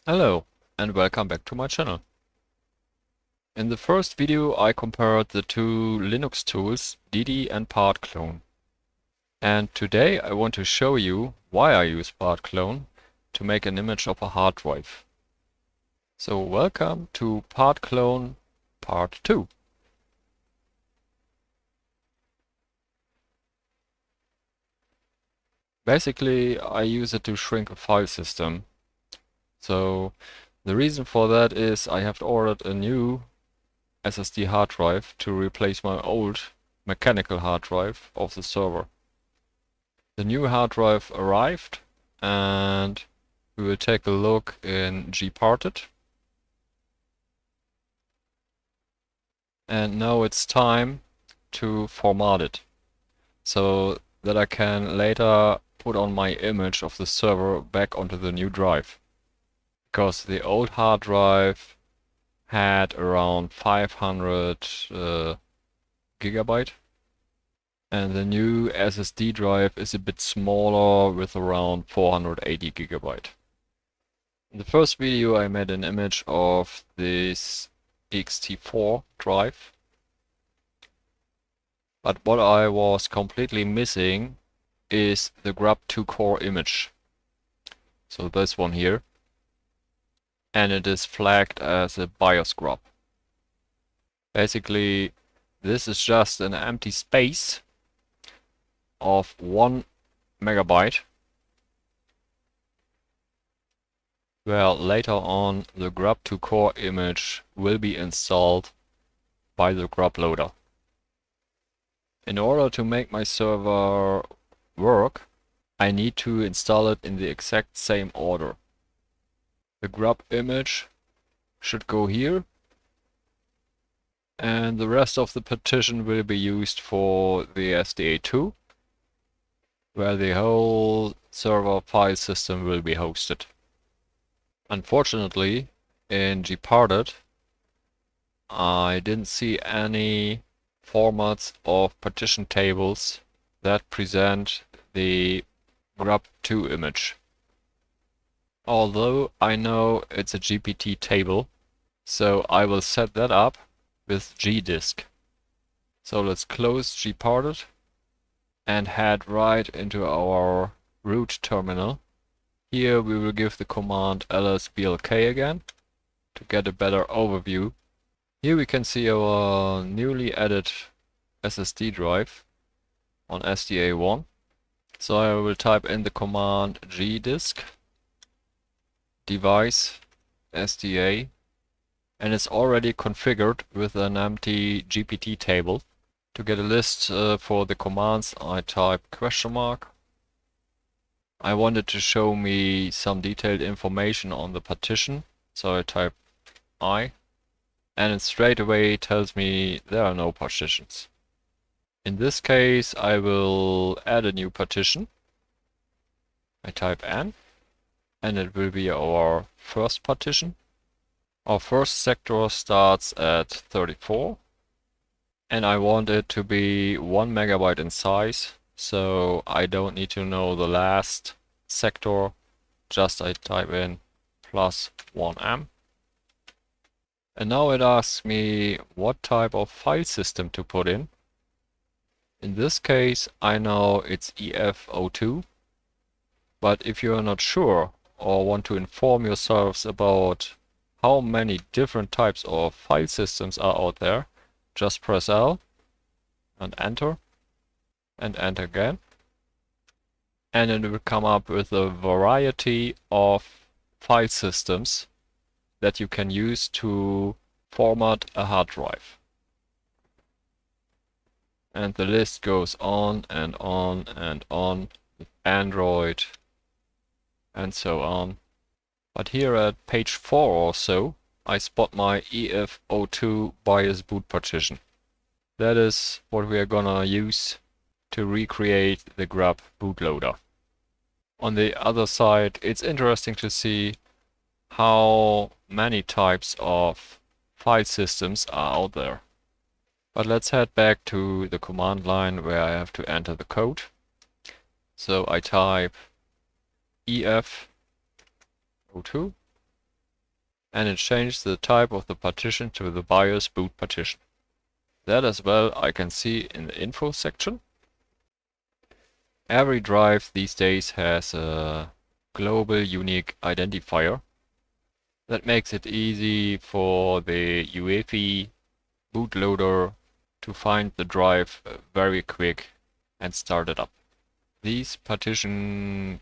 Hello and welcome back to my channel. In the first video I compared the two Linux tools GDisk and PartClone. And today I want to show you why I use PartClone to make an image of a hard drive. So welcome to PartClone Part 2. Basically I use it to shrink a file system. So the reason for that is I have ordered a new SSD hard drive to replace my old mechanical hard drive of the server. The new hard drive arrived and we will take a look in gparted. And now it's time to format it so that I can later put on my image of the server back onto the new drive. Because the old hard drive had around 500 gigabyte. And the new SSD drive is a bit smaller with around 480 gigabyte. In the first video I made an image of this ext4 drive. But what I was completely missing is the grub 2 core image. So this one here. And it is flagged as a BIOS grub. Basically, this is just an empty space of 1 megabyte. Well, later on the grub 2 core image will be installed by the grub loader. In order to make my server work, I need to install it in the exact same order. The grub image should go here, and the rest of the partition will be used for the SDA2, where the whole server file system will be hosted. Unfortunately, in gparted, I didn't see any formats of partition tables that present the grub2 image. Although I know it's a GPT table, so I will set that up with GDisk. So let's close gparted and head right into our root terminal. Here we will give the command lsblk again to get a better overview. Here we can see our newly added SSD drive on SDA1. So I will type in the command gdisk device SDA, and it's already configured with an empty GPT table. To get a list for the commands, I type question mark. I wanted to show me some detailed information on the partition, so I type I, and it straight away tells me there are no partitions. In this case, I will add a new partition. I type N, and it will be our first partition. Our first sector starts at 34, and I want it to be 1 megabyte in size, so I don't need to know the last sector, just I type in plus 1M. And now it asks me what type of file system to put in. In this case, I know it's EF02, but if you are not sure or want to inform yourselves about how many different types of file systems are out there, just press L and enter again. And it will come up with a variety of file systems that you can use to format a hard drive. And the list goes on and on and on with Android and so on. But here at page 4 or so, I spot my EF02 BIOS boot partition. That is what we are gonna use to recreate the grub bootloader. On the other side, it's interesting to see how many types of file systems are out there. But let's head back to the command line where I have to enter the code. So I type EF02 and it changed the type of the partition to the BIOS boot partition. That as well I can see in the info section. Every drive these days has a global unique identifier that makes it easy for the UEFI bootloader to find the drive very quick and start it up. These partition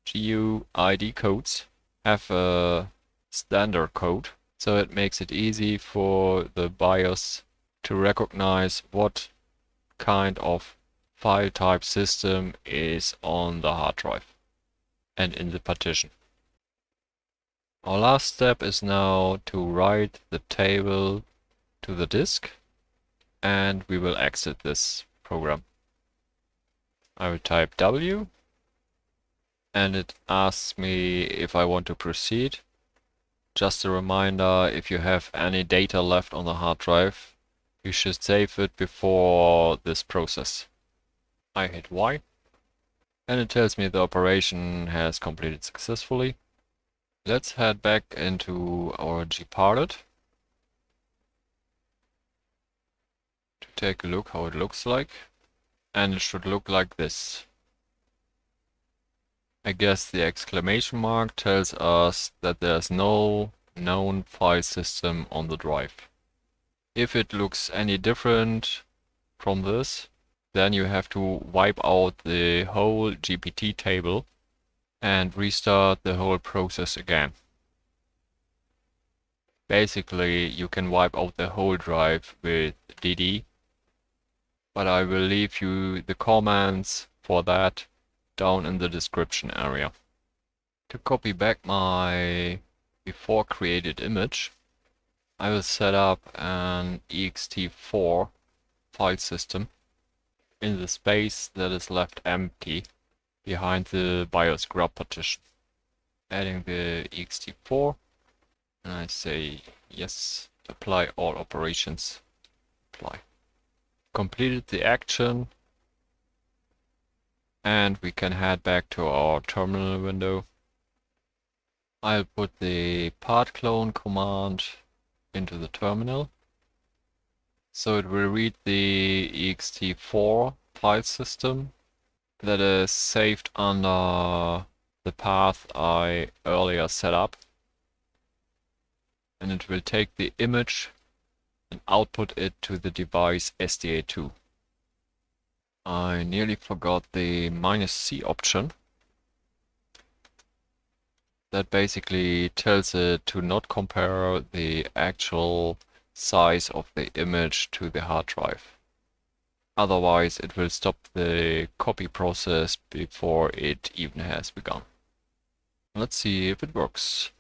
GUID codes have a standard code, so it makes it easy for the BIOS to recognize what kind of file type system is on the hard drive and in the partition. Our last step is now to write the table to the disk, and we will exit this program. I will type W, and it asks me if I want to proceed. Just a reminder, if you have any data left on the hard drive, you should save it before this process. I hit Y, and it tells me the operation has completed successfully. Let's head back into our gparted to take a look how it looks like. And it should look like this. I guess the exclamation mark tells us that there's no known file system on the drive. If it looks any different from this, then you have to wipe out the whole GPT table and restart the whole process again. Basically, you can wipe out the whole drive with dd, but I will leave you the commands for that down in the description area. To copy back my before created image, I will set up an ext4 file system in the space that is left empty behind the BIOS grub partition. Adding the ext4, and I say yes, apply all operations, apply. Completed the action, and we can head back to our terminal window. I'll put the PartClone command into the terminal, so it will read the ext4 file system that is saved under the path I earlier set up, and it will take the image and output it to the device SDA2. I nearly forgot the -C option. That basically tells it to not compare the actual size of the image to the hard drive. Otherwise it will stop the copy process before it even has begun. Let's see if it works.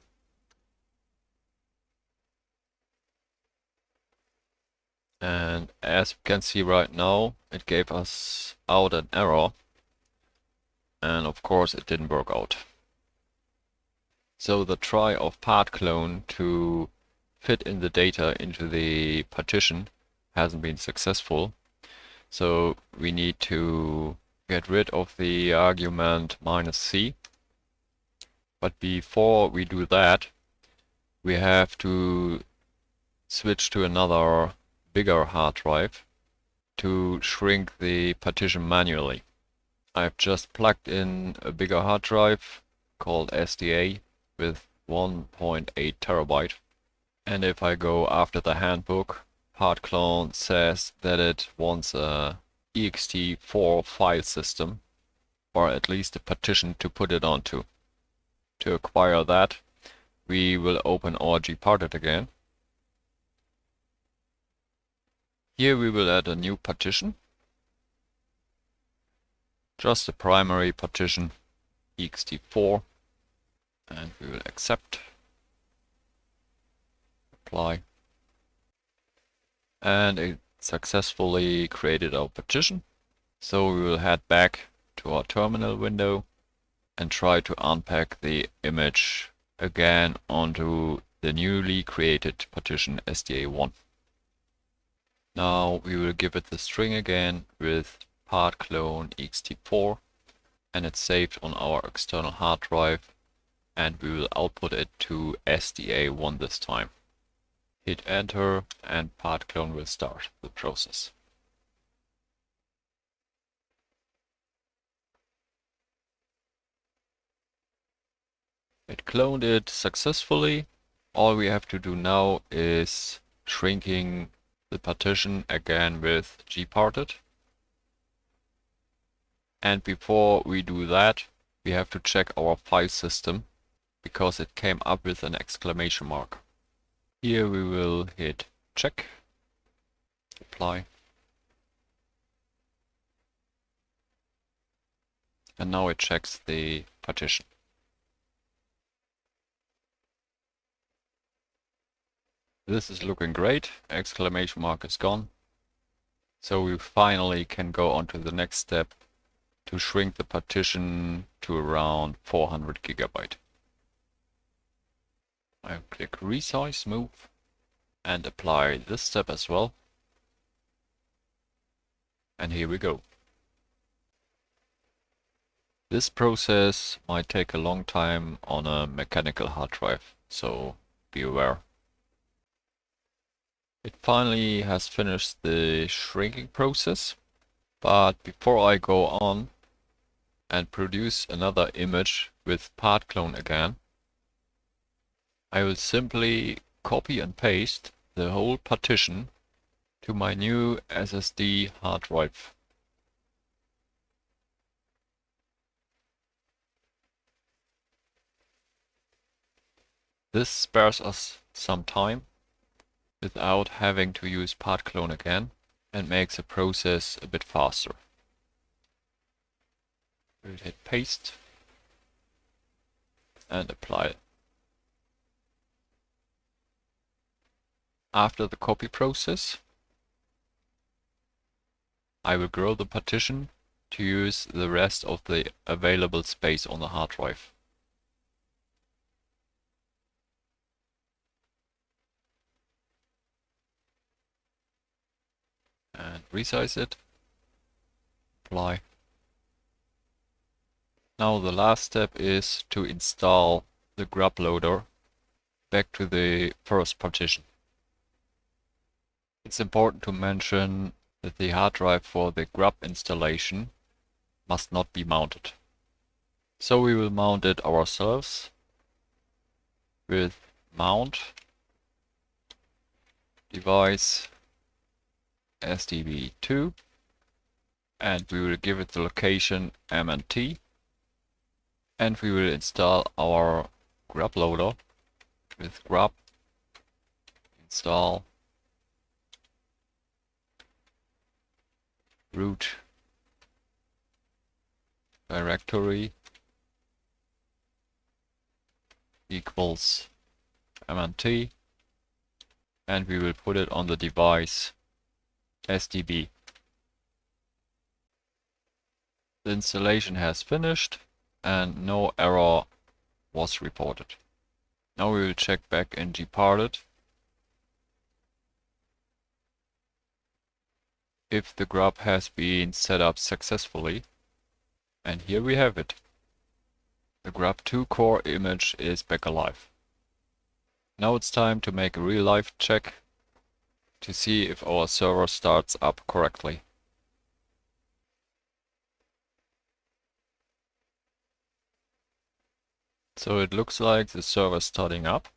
And as you can see right now, it gave us out an error. And of course it didn't work out. So the try of PartClone to fit in the data into the partition hasn't been successful. So we need to get rid of the argument -C. But before we do that, we have to switch to another bigger hard drive to shrink the partition manually. I've just plugged in a bigger hard drive called SDA with 1.8 terabyte. And if I go after the handbook, PartClone says that it wants a ext4 file system, or at least a partition to put it onto. To acquire that, we will open our gparted again. Here we will add a new partition. Just a primary partition, ext4, and we will accept, apply, and it successfully created our partition. So we will head back to our terminal window and try to unpack the image again onto the newly created partition SDA1. Now we will give it the string again with PartClone ext4, and it's saved on our external hard drive and we will output it to SDA1 this time. Hit enter and PartClone will start the process. It cloned it successfully. All we have to do now is shrinking the partition again with gparted. And before we do that, we have to check our file system because it came up with an exclamation mark. Here we will hit check, apply. And now it checks the partition. This is looking great. Exclamation mark is gone. So we finally can go on to the next step to shrink the partition to around 400 GB. I'll click resize, move, and apply this step as well. And here we go. This process might take a long time on a mechanical hard drive, so be aware. It finally has finished the shrinking process, but before I go on and produce another image with PartClone again, I will simply copy and paste the whole partition to my new SSD hard drive. This spares us some time without having to use PartClone again and makes the process a bit faster. We'll hit paste and apply. After the copy process, I will grow the partition to use the rest of the available space on the hard drive. And resize it, apply. Now the last step is to install the grub loader back to the first partition. It's important to mention that the hard drive for the grub installation must not be mounted. So we will mount it ourselves with mount device SDB2, and we will give it the location M&T, and we will install our grub loader with grub install root directory equals M&T, and we will put it on the device SDB. The installation has finished and no error was reported. Now we will check back in gparted if the grub has been set up successfully, and here we have it. The grub2 core image is back alive. Now it's time to make a real-life check to see if our server starts up correctly. So it looks like the server is starting up.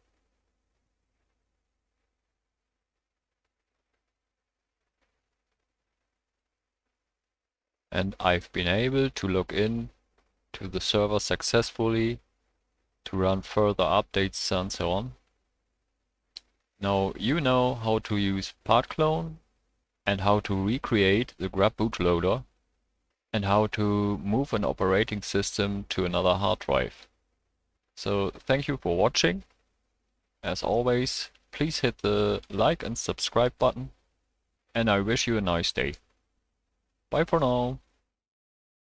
And I've been able to log in to the server successfully to run further updates and so on. Now you know how to use PartClone and how to recreate the grub bootloader and how to move an operating system to another hard drive. So thank you for watching. As always, please hit the like and subscribe button, and I wish you a nice day. Bye for now.